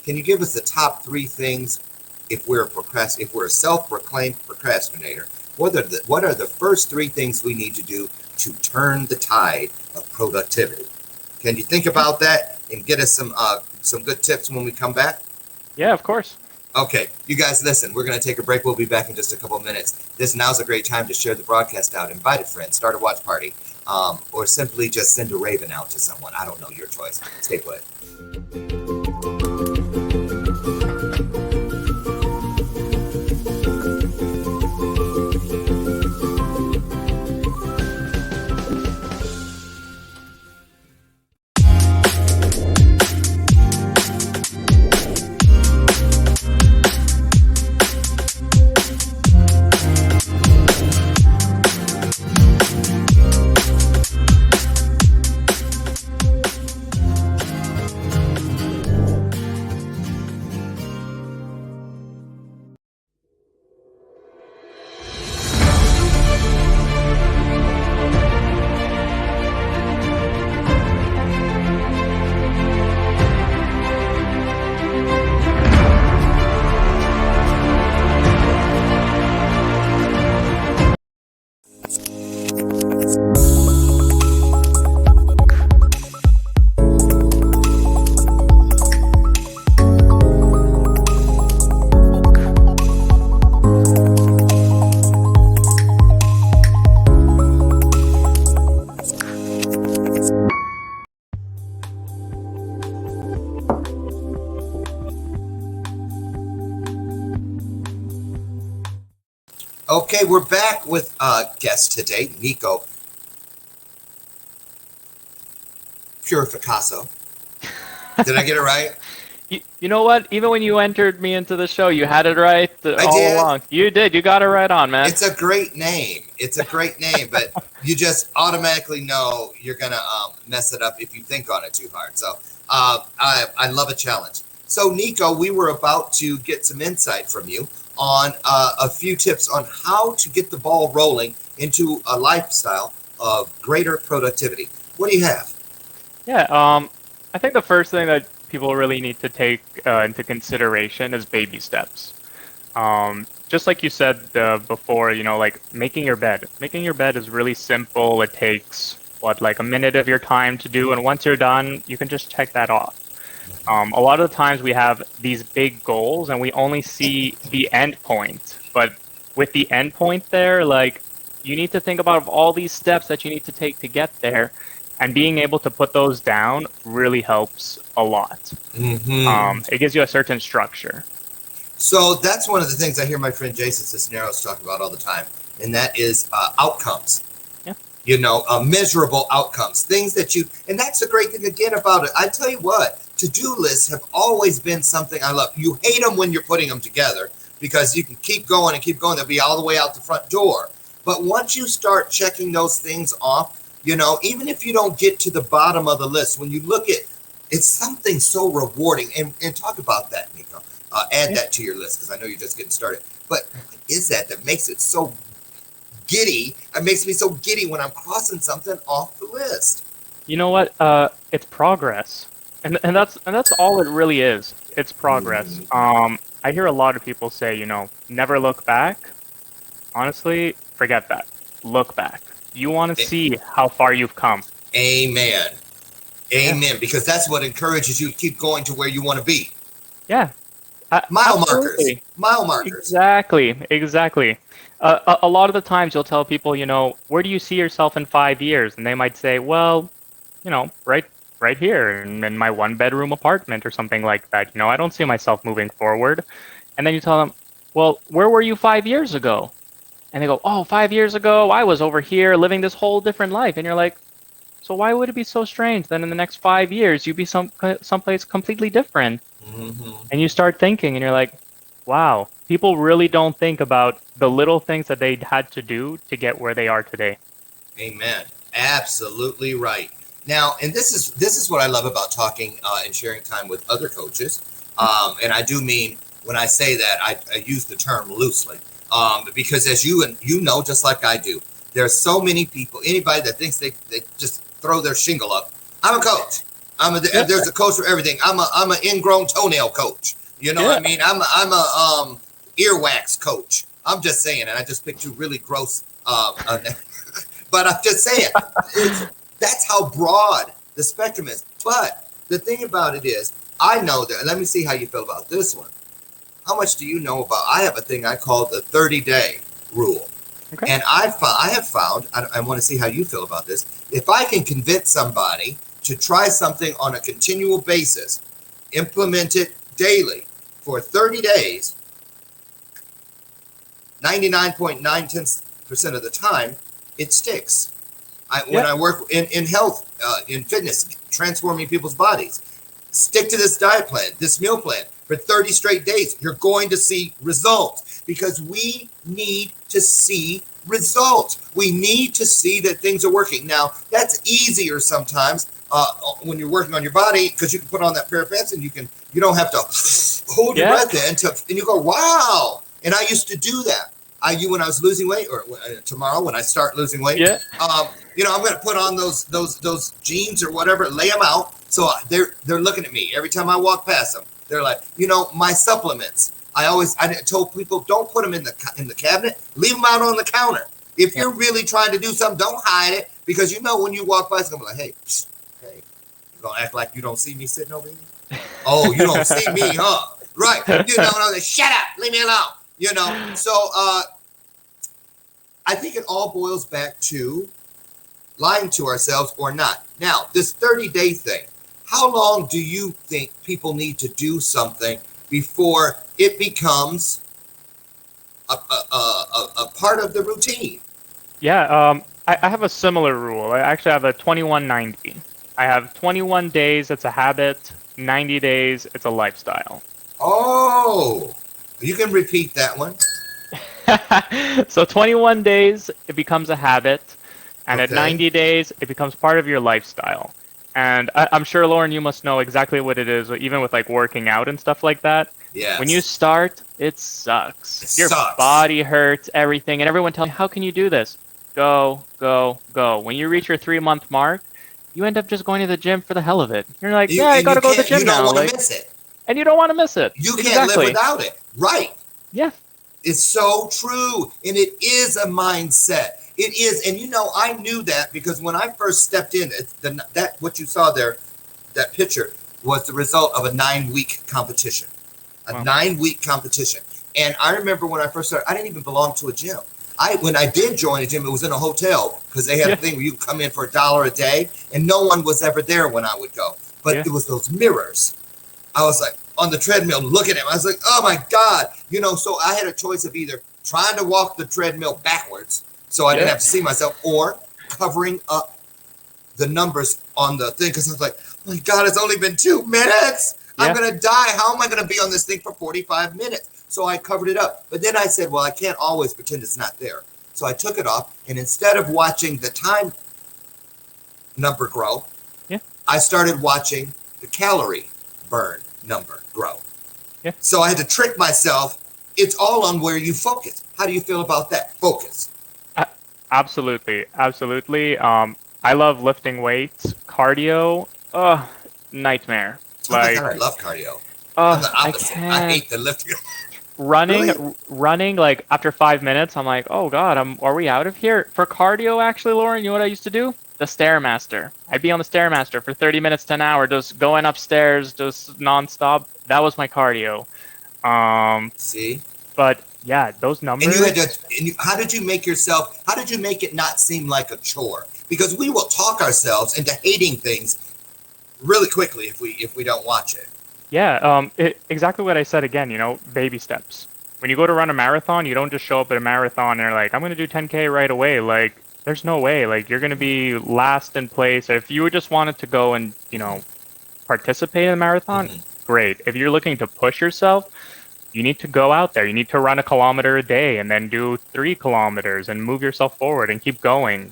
can you give us the top 3 things if we're a self-proclaimed procrastinator? What are the first 3 things we need to do to turn the tide of productivity? Can you think about that and get us some good tips when we come back? Yeah, of course. Okay, you guys listen, we're going to take a break. We'll be back in just a couple of minutes. Now's a great time to share the broadcast out, invite a friend, start a watch party, or simply just send a raven out to someone. I don't know, your choice. Stay put. Okay, we're back with guest today, Nico Purificasso. Did I get it right? You know what? Even when you entered me into the show, you had it right all along. You did. You got it right on, man. It's a great name. But you just automatically know you're going to mess it up if you think on it too hard. So I love a challenge. So, Nico, we were about to get some insight from you on a few tips on how to get the ball rolling into a lifestyle of greater productivity. What do you have? Yeah, I think the first thing that people really need to take into consideration is baby steps. Just like you said before, making your bed. Making your bed is really simple. It takes, a minute of your time to do, and once you're done, you can just check that off. A lot of the times we have these big goals and we only see the end point, but with the end point there, You need to think about all these steps that you need to take to get there, and being able to put those down really helps a lot. It gives you a certain structure. So that's one of the things I hear my friend Jason Cisneros talk about all the time, and that is outcomes. Yeah. You know, measurable outcomes, things that you, and that's the great thing again about it. I tell you what, to-do lists have always been something I love. You hate them when you're putting them together because you can keep going and keep going. They'll be all the way out the front door. But once you start checking those things off, you know, even if you don't get to the bottom of the list, when you look at it's something so rewarding. And talk about that, Nico. Add that to your list because I know you're just getting started. But what is that makes it so giddy? It makes me so giddy when I'm crossing something off the list. You know what? It's progress, and that's all it really is. It's progress. I hear a lot of people say, you know, never look back. Honestly, forget that. Look back. You want to see how far you've come. Amen. Amen. Yeah. Because that's what encourages you to keep going to where you want to be. Yeah. Mile markers. Exactly. A lot of the times you'll tell people, you know, where do you see yourself in 5 years? And they might say, well, you know, right here in my 1-bedroom apartment or something like that. You know, I don't see myself moving forward. And then you tell them, well, where were you 5 years ago? And they go, oh, 5 years ago, I was over here living this whole different life. And you're like, so why would it be so strange that in the next 5 years you'd be someplace completely different? And you start thinking, and you're like, wow, people really don't think about the little things that they had to do to get where they are today. Amen. Absolutely right. Now, and this is what I love about talking and sharing time with other coaches. And I do mean when I say that, I use the term loosely. Because as you know, just like I do, there's so many people, anybody that thinks they just throw their shingle up. I'm a coach. There's a coach for everything. I'm an ingrown toenail coach. You know what I mean? I'm a earwax coach. I'm just saying, and I just picked two really gross. But I'm just saying, that's how broad the spectrum is. But the thing about it is, I know that. And let me see how you feel about this one. How much do you know about? I have a thing I call the 30-day rule. Okay. And I have found, I want to see how you feel about this. If I can convince somebody to try something on a continual basis, implement it daily for 30 days, 99.9% of the time, it sticks. When I work in health, in fitness, transforming people's bodies, stick to this diet plan, this meal plan for 30 straight days. You're going to see results because we need to see results. We need to see that things are working. Now, that's easier sometimes when you're working on your body because you can put on that pair of pants and you don't have to hold your breath in and you go, wow. And I used to do that. When I was losing weight, or tomorrow when I start losing weight, you know, I'm going to put on those jeans or whatever, lay them out. So they're looking at me every time I walk past them. They're like, you know, my supplements. I told people, don't put them in the cabinet. Leave them out on the counter. If you're really trying to do something, don't hide it because you know when you walk by, it's gonna be like, hey, you're gonna act like you don't see me sitting over here. Oh, you don't see me, huh? Right? You know, and I'm like, shut up, leave me alone. You know. So I think it all boils back to lying to ourselves or not. Now, this 30-day thing. How long do you think people need to do something before it becomes a part of the routine? Yeah, I have a similar rule. I actually have a 21-90. I have 21 days, it's a habit. 90 days, it's a lifestyle. Oh, you can repeat that one. So 21 days, it becomes a habit. And at 90 days, it becomes part of your lifestyle. And I'm sure, Loren, you must know exactly what it is, even with like working out and stuff like that. Yes. When you start, it sucks. Your body hurts, everything. And everyone tells you, how can you do this? Go, go, go. When you reach your 3-month mark, you end up just going to the gym for the hell of it. You're like, I got to go to the gym now. You don't want to miss it. And you don't want to miss it. You can't live without it. Right. Yeah. It's so true. And it is a mindset. It is, and you know, I knew that because when I first stepped in, that what you saw there, that picture was the result of a 9-week competition, a 9-week competition. And I remember when I first started, I didn't even belong to a gym. When I did join a gym, it was in a hotel because they had a Yeah, thing where you could come in for $1 a day, and no one was ever there when I would go. But yeah, it was those mirrors. I was like on the treadmill looking at them. I was like, oh my God. So I had a choice of either trying to walk the treadmill backwards so I didn't yeah, have to see myself, or covering up the numbers on the thing because I was like, oh my God, it's only been 2 minutes. I'm yeah. going to die. How am I going to be on this thing for 45 minutes? So I covered it up. But then I said, well, I can't always pretend it's not there. So I took it off. And instead of watching the time number grow, Yeah. I started watching the calorie burn number grow. Yeah. So I had to trick myself. It's all on where you focus. How do you feel about that? Focus. A- Absolutely, absolutely. I love lifting weights, cardio. Nightmare. Oh my God, Like, I love cardio. I'm the I opposite. I can't. hate the lifting. Running, Really? running. Like after 5 minutes, I'm like, oh God, are we out of here? For cardio, actually, Lauren, you know what I used to do? The Stairmaster. I'd be on the Stairmaster for 30 minutes to an hour, just going upstairs, just nonstop. That was my cardio. Um, See? but yeah, those And you had numbers. to, how did you make yourself, how did you make it not seem like a chore? Because we will talk ourselves into hating things really quickly if we don't watch it. Yeah, exactly what I said again, baby steps. When you go to run a marathon, you don't just show up at a marathon and you're like, I'm going to do 10K right away. Like, there's no way. Like, you're going to be last in place. If you just wanted to go and, participate in a marathon, Mm-hmm. great. If you're looking to push yourself, you need to go out there. You need to run a kilometer a day and then do 3 kilometers and move yourself forward and keep going.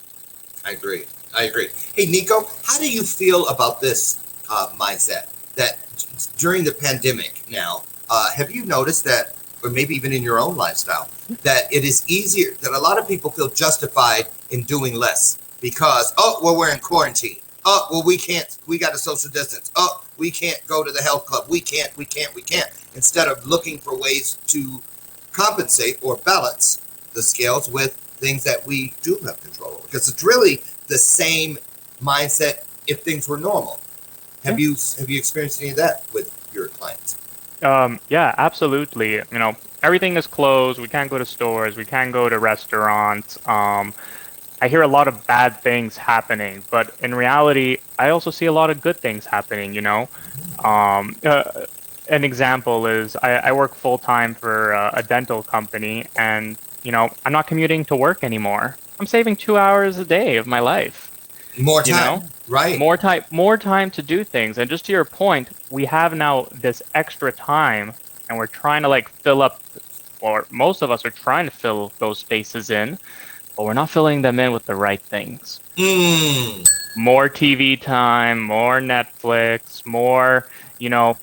I agree. I agree. Hey, Nico, how do you feel about this mindset that during the pandemic now, have you noticed that, or maybe even in your own lifestyle, that it is easier, that a lot of people feel justified in doing less because, oh, well, we're in quarantine. Oh, well, we got a social distance. Oh, we can't go to the health club. We can't. Instead of looking for ways to compensate or balance the scales with things that we do have control over, because it's really the same mindset if things were normal. Yeah. Have you experienced any of that with your clients? Yeah, absolutely. Everything is closed. We can't go to stores. We can't go to restaurants. I hear a lot of bad things happening, but in reality, I also see a lot of good things happening. Um, uh, an example is I work full time for a dental company, and I'm not commuting to work anymore. I'm saving 2 hours a day of my life. More You time, know, right? more time to do things. And just to your point, we have now this extra time, and we're trying to like fill up, or most of us are trying to fill those spaces in, but we're not filling them in with the right things. Mm, More TV time, more Netflix, more, you know,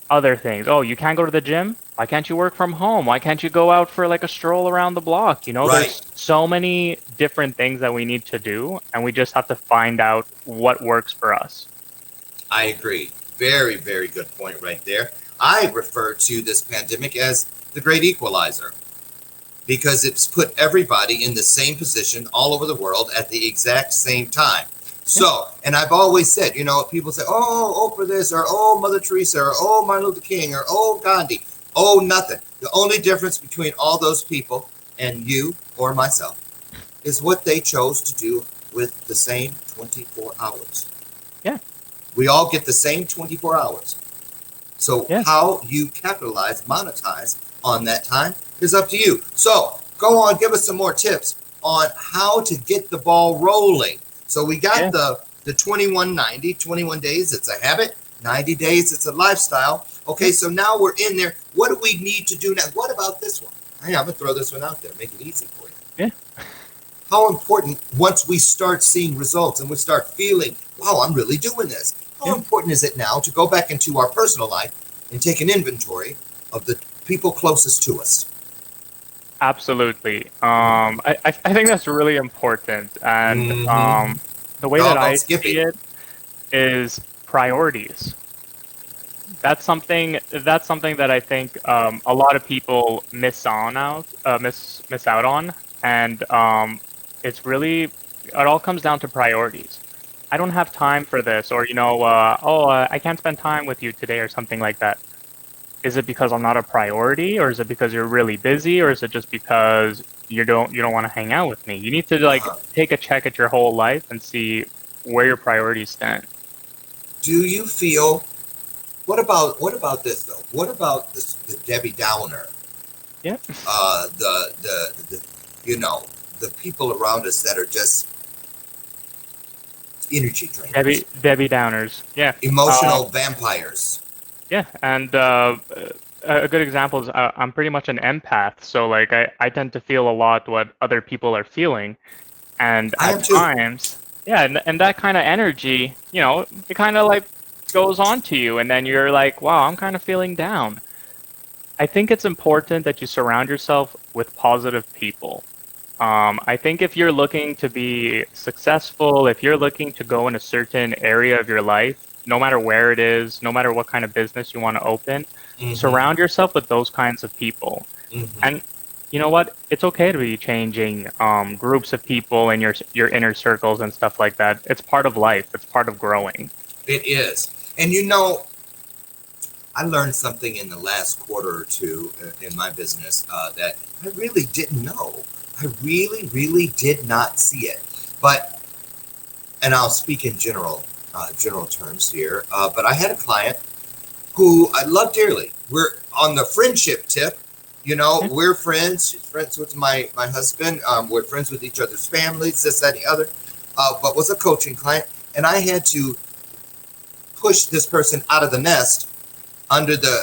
other things. Oh, you can't go to the gym? Why can't you work from home? Why can't you go out for like a stroll around the block? right. There's so many different things that we need to do, and we just have to find out what works for us. I agree. Very, very good point right there. I refer to this pandemic as the great equalizer because it's put everybody in the same position all over the world at the exact same time. Yeah, So, and I've always said, people say, oh, Oprah this, or oh, Mother Teresa, or oh, Martin Luther King, or oh, Gandhi. Oh, nothing. The only difference between all those people and you or myself is what they chose to do with the same 24 hours. yeah, We all get the same 24 hours. So yeah, how you capitalize, monetize on that time is up to you. So go on, give us some more tips on how to get the ball rolling. So we got yeah. the 2190, 21 days, it's a habit. 90 days, it's a lifestyle. Yeah. Okay, so now we're in there. What do we need to do now? What about this one? Hey, I'm gonna throw this one out there, make it easy for you. Yeah. How important, once we start seeing results and we start feeling, wow, I'm really doing this. How Yeah. important is it now to go back into our personal life and take an inventory of the people closest to us? Absolutely. I think that's really important, and Mm-hmm. the way that Doggone I see Skippy. it is priorities. That's something that I think a lot of people miss out on, and it's really it all comes down to priorities. I don't have time for this, or I can't spend time with you today, or something like that. is it because I'm not a priority, or is it because you're really busy, or is it just because you don't want to hang out with me? You need to like Uh-huh. take a check at your whole life and see where your priorities stand. Do you feel? What about this though? What about this, the Debbie Downer? Yeah. The you know the people around us that are just energy drainers, Debbie Downers. Yeah. emotional vampires. Yeah, and a good example is I'm pretty much an empath, so like I tend to feel a lot what other people are feeling, and I at am too. times, yeah, and that kind of energy, it kind of like goes on to you, and then you're like, wow, I'm kind of feeling down. I think it's important that you surround yourself with positive people. I think if you're looking to be successful, if you're looking to go in a certain area of your life, no matter where it is, no matter what kind of business you want to open, Mm-hmm. surround yourself with those kinds of people. Mm-hmm. And you know what? It's okay to be changing groups of people in your inner circles and stuff like that. It's part of life. It's part of growing. It is, and I learned something in the last quarter or two in my business that I really didn't know. I really, really did not see it. But, and I'll speak in general terms here. But I had a client who I love dearly. We're on the friendship tip. Yeah. We're friends. She's friends with my husband. We're friends with each other's families, this, that, and the other. But was a coaching client, and I had to push this person out of the nest under the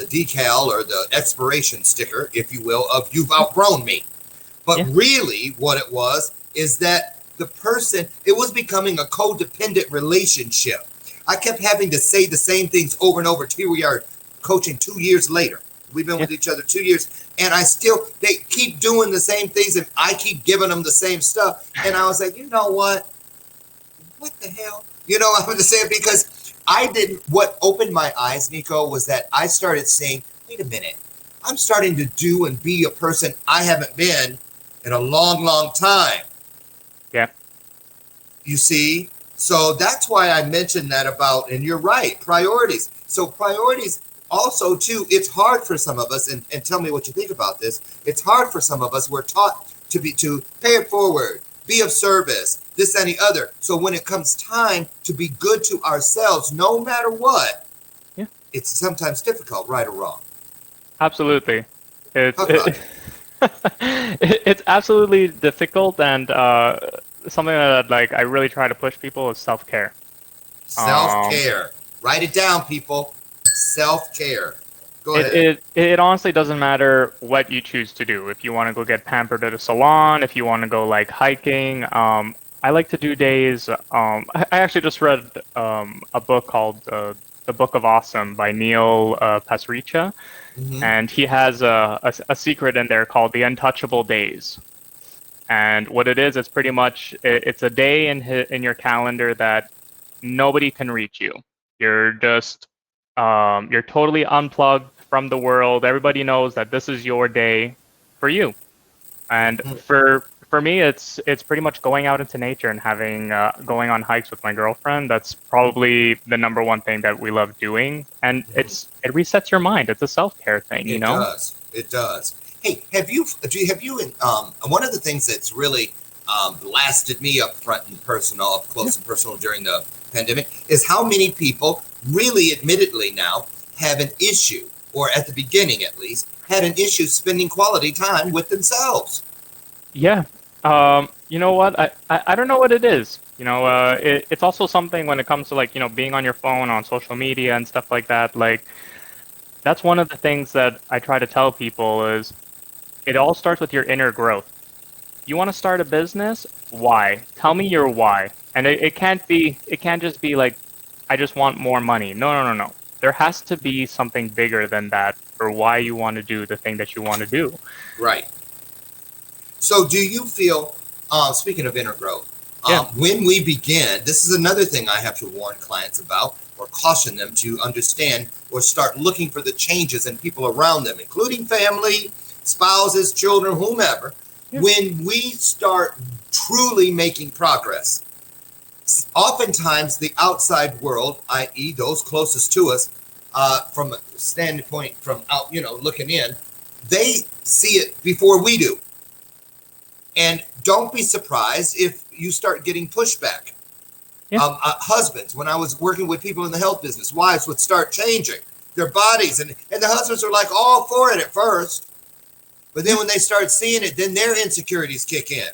decal or the expiration sticker, if you will, of "you've outgrown me." But Yeah. really, what it was is that the person, it was becoming a codependent relationship. I kept having to say the same things over and over. Here we are, coaching 2 years later. We've been Yeah. with each other 2 years, and they keep doing the same things, and I keep giving them the same stuff. And I was like, you know what? What the hell? I'm just saying, because I didn't, what opened my eyes, Nico, was that I started saying, wait a minute, I'm starting to do and be a person I haven't been in a long, long time. Yeah. You see? So that's why I mentioned that about, and you're right, priorities. So priorities also too, it's hard for some of us, and tell me what you think about this. It's hard for some of us. We're taught to pay it forward, be of service, this and the other. So when it comes time to be good to ourselves, no matter what, Yeah. it's sometimes difficult, right or wrong. Absolutely. It's Talk about it, it. it's absolutely difficult, and something that like I really try to push people is self-care. Um, Self-care. Write it down, people. Self-care. Go it, ahead. it it honestly doesn't matter what you choose to do. If you want to go get pampered at a salon, if you want to go like hiking, I like to do days. I actually just read a book called The Book of Awesome by Neil Pasricha, Mm-hmm. and he has a secret in there called the Untouchable Days. And what it is, it's pretty much it's a day in your calendar that nobody can reach you. You're just you're totally unplugged from the world. Everybody knows that this is your day for you. And Mm-hmm. for me, it's pretty much going out into nature and having going on hikes with my girlfriend. That's probably the number one thing that we love doing, and Mm-hmm. it resets your mind. It's a self care thing, you It know. does. It does. Hey, have you, one of the things that's really blasted me up front and personal, up Yeah. close and personal during the pandemic is how many people really admittedly now have an issue, or at the beginning at least, had an issue spending quality time with themselves. Yeah. You know what? I don't know what it is. It's also something when it comes to like, being on your phone, on social media and stuff like that. Like, that's one of the things that I try to tell people is it all starts with your inner growth. You want to start a business? Why? Tell me your why. And it can't just be like, I just want more money. No, no, no, no. There has to be something bigger than that for why you want to do the thing that you want to do. Right. So, do you feel, speaking of inner growth, Yeah. when we begin, this is another thing I have to warn clients about or caution them to understand or start looking for the changes in people around them, including family, spouses, children, whomever, Yeah. when we start truly making progress. Oftentimes, the outside world, i.e., those closest to us, from a standpoint from out, looking in, they see it before we do. And don't be surprised if you start getting pushback. Yeah. Husbands, when I was working with people in the health business, wives would start changing their bodies, and the husbands are like all for it at first, but then when they start seeing it, then their insecurities kick in.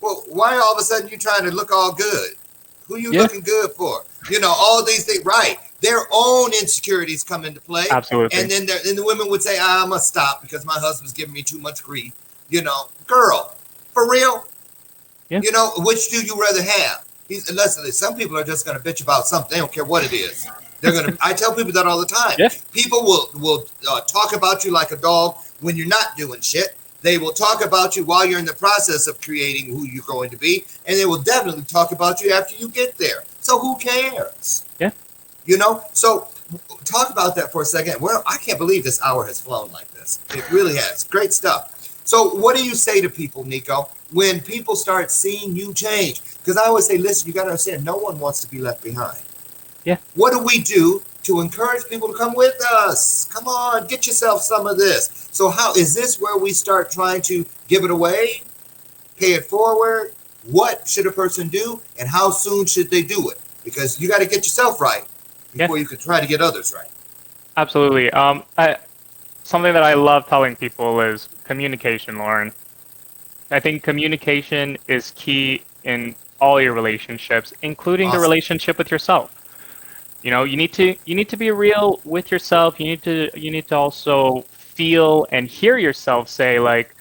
Well, why all of a sudden you trying to look all good? Who you looking good for? All these things, right? Their own insecurities come into play. Absolutely. And then the women would say, I must stop because my husband's giving me too much grief. Girl, for real? Yeah. Which do you rather have? Listen, some people are just going to bitch about something. They don't care what it is. They're going to, I tell people that all the time. Yeah. People will talk about you like a dog when you're not doing shit. They will talk about you while you're in the process of creating who you're going to be. And they will definitely talk about you after you get there. So who cares? Yeah. So talk about that for a second. Well, I can't believe this hour has flown like this. It really has. Great stuff. So what do you say to people, Nico, when people start seeing you change? Because I always say, listen, you got to understand, no one wants to be left behind. Yeah. What do we do to encourage people to come with us? Come on, get yourself some of this. So how is this where we start trying to give it away, pay it forward? What should a person do, and how soon should they do it? Because you got to get yourself right before you can try to get others right. Absolutely. Something that I love telling people is communication, Loren. I think communication is key in all your relationships, including the relationship with yourself. You need to be real with yourself. You need to also feel and hear yourself say, like,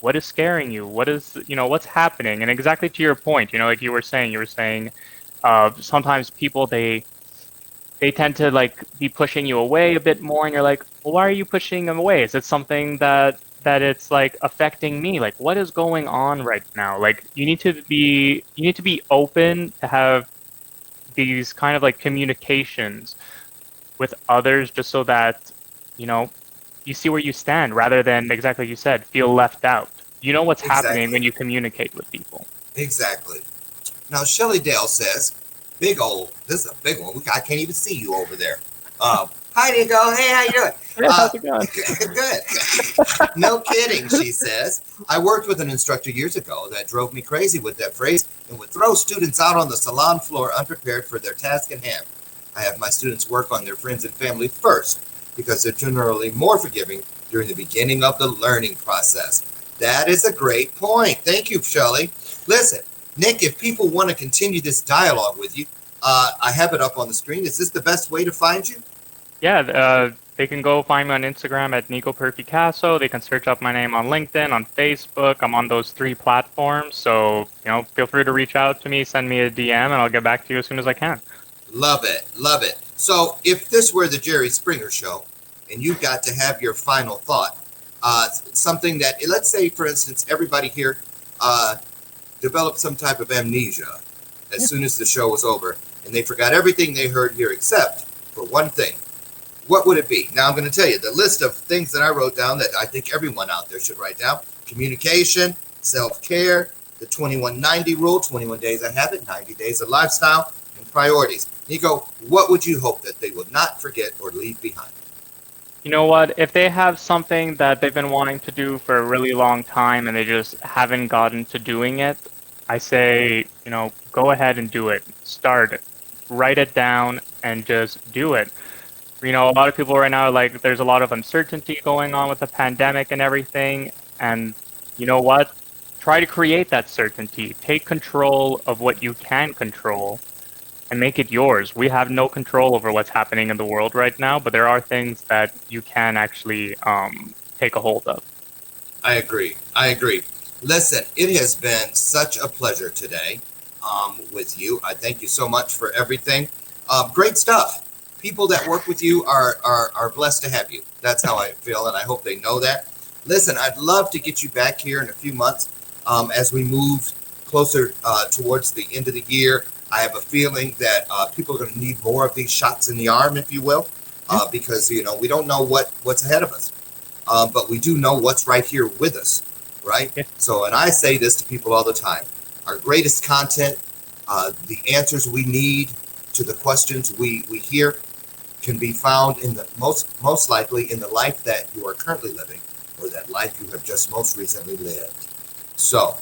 what is scaring you? What is, what's happening? And exactly to your point, like you were saying, sometimes people, they tend to like be pushing you away a bit more, and you're like, well, why are you pushing them away? Is it something that it's like affecting me? Like, what is going on right now? Like, you need to be open to have these kind of like communications with others, just so that you see where you stand, rather than, exactly like you said, feel left out. You know what's happening when you communicate with people. Exactly. Now, Shelly Dale says, this is a big one. I can't even see you over there. Hi, Nico. Hey, how you doing? How's it going? Good. No kidding, she says. I worked with an instructor years ago that drove me crazy with that phrase and would throw students out on the salon floor unprepared for their task at hand. I have my students work on their friends and family first because they're generally more forgiving during the beginning of the learning process. That is a great point. Thank you, Shelly. Listen, Nick, if people want to continue this dialogue with you, I have it up on the screen. Is this the best way to find you? Yeah, they can go find me on Instagram at Nico Per Picasso. They can search up my name on LinkedIn, on Facebook. I'm on those 3 platforms. So, feel free to reach out to me, send me a DM, and I'll get back to you as soon as I can. Love it. Love it. So if this were the Jerry Springer show and you got to have your final thought, something that, let's say, for instance, everybody here developed some type of amnesia as soon as the show was over, and they forgot everything they heard here except for one thing. What would it be? Now, I'm going to tell you the list of things that I wrote down that I think everyone out there should write down. Communication, self-care, the 2190 rule, 21 days of habit, 90 days of lifestyle, and priorities. Nico, what would you hope that they will not forget or leave behind? You know what? If they have something that they've been wanting to do for a really long time and they just haven't gotten to doing it, I say, go ahead and do it. Start it. Write it down and just do it. A lot of people right now, like, there's a lot of uncertainty going on with the pandemic and everything. And you know what? Try to create that certainty. Take control of what you can control and make it yours. We have no control over what's happening in the world right now, but there are things that you can actually take a hold of. I agree. Listen, it has been such a pleasure today with you. I thank you so much for everything. Great stuff. People that work with you are blessed to have you. That's how I feel, and I hope they know that. Listen, I'd love to get you back here in a few months as we move closer towards the end of the year. I have a feeling that people are going to need more of these shots in the arm, if you will, because, we don't know what's ahead of us. But we do know what's right here with us, right? Yeah. So, and I say this to people all the time. Our greatest content, the answers we need to the questions we hear, can be found in the most likely in the life that you are currently living, or that life you have just most recently lived. So,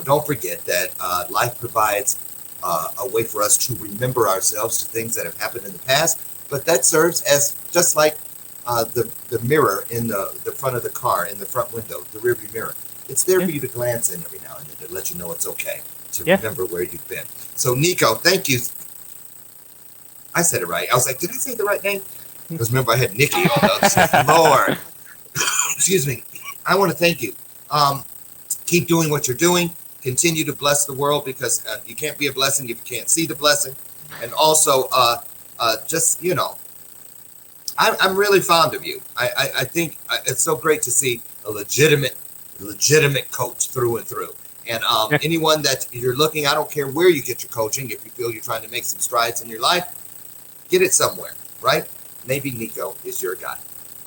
don't forget that life provides a way for us to remember ourselves to things that have happened in the past, but that serves as just like the mirror in the front of the car, in the front window, the rearview mirror. It's there for you to glance in every now and then to let you know it's okay to remember where you've been. So, Nico, thank you. I said it right. I was like, did I say the right name? Because remember, I had Nikki on the other side. Lord. Excuse me. I want to thank you. Keep doing what you're doing. Continue to bless the world, because you can't be a blessing if you can't see the blessing. And also, just, I'm really fond of you. I think it's so great to see a legitimate coach through and through. And anyone that you're looking, I don't care where you get your coaching. If you feel you're trying to make some strides in your life, get it somewhere, right? Maybe Nico is your guy.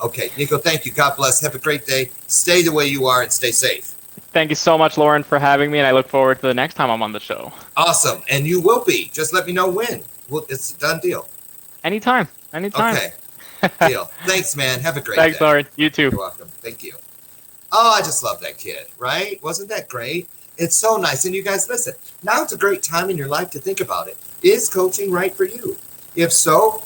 Okay, Nico, thank you. God bless. Have a great day. Stay the way you are and stay safe. Thank you so much, Loren, for having me, and I look forward to the next time I'm on the show. Awesome. And you will be. Just let me know when. It's a done deal. Anytime. Okay. Deal. Thanks, man. Have a great Thanks, day. Loren. You too. You're welcome. Thank you. Oh, I just love that kid, right? Wasn't that great? It's so nice. And you guys, listen, now it's a great time in your life to think about it. Is coaching right for you? If so,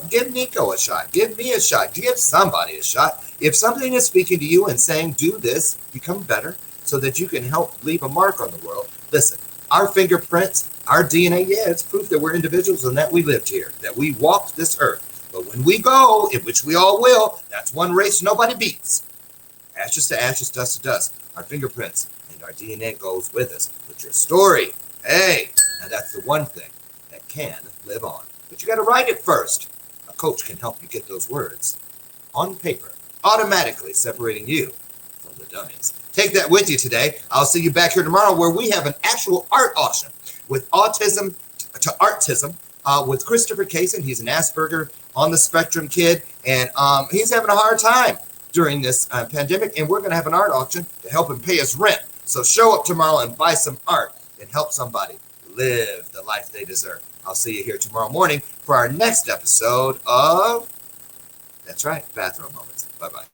give Nico a shot. Give me a shot. Give somebody a shot. If something is speaking to you and saying, do this, become better, so that you can help leave a mark on the world. Listen, our fingerprints, our DNA, it's proof that we're individuals and that we lived here, that we walked this earth. But when we go, in which we all will, that's one race nobody beats. Ashes to ashes, dust to dust. Our fingerprints and our DNA goes with us. But your story, hey, now that's the one thing that can live on. But you got to write it first. A coach can help you get those words on paper, automatically separating you from the dummies. Take that with you today. I'll see you back here tomorrow, where we have an actual art auction with autism to artism with Christopher Kaysen. He's an Asperger on the spectrum kid, and he's having a hard time during this pandemic, and we're going to have an art auction to help him pay his rent. So show up tomorrow and buy some art and help somebody live the life they deserve. I'll see you here tomorrow morning for our next episode of, that's right, Bathrobe Moments. Bye-bye.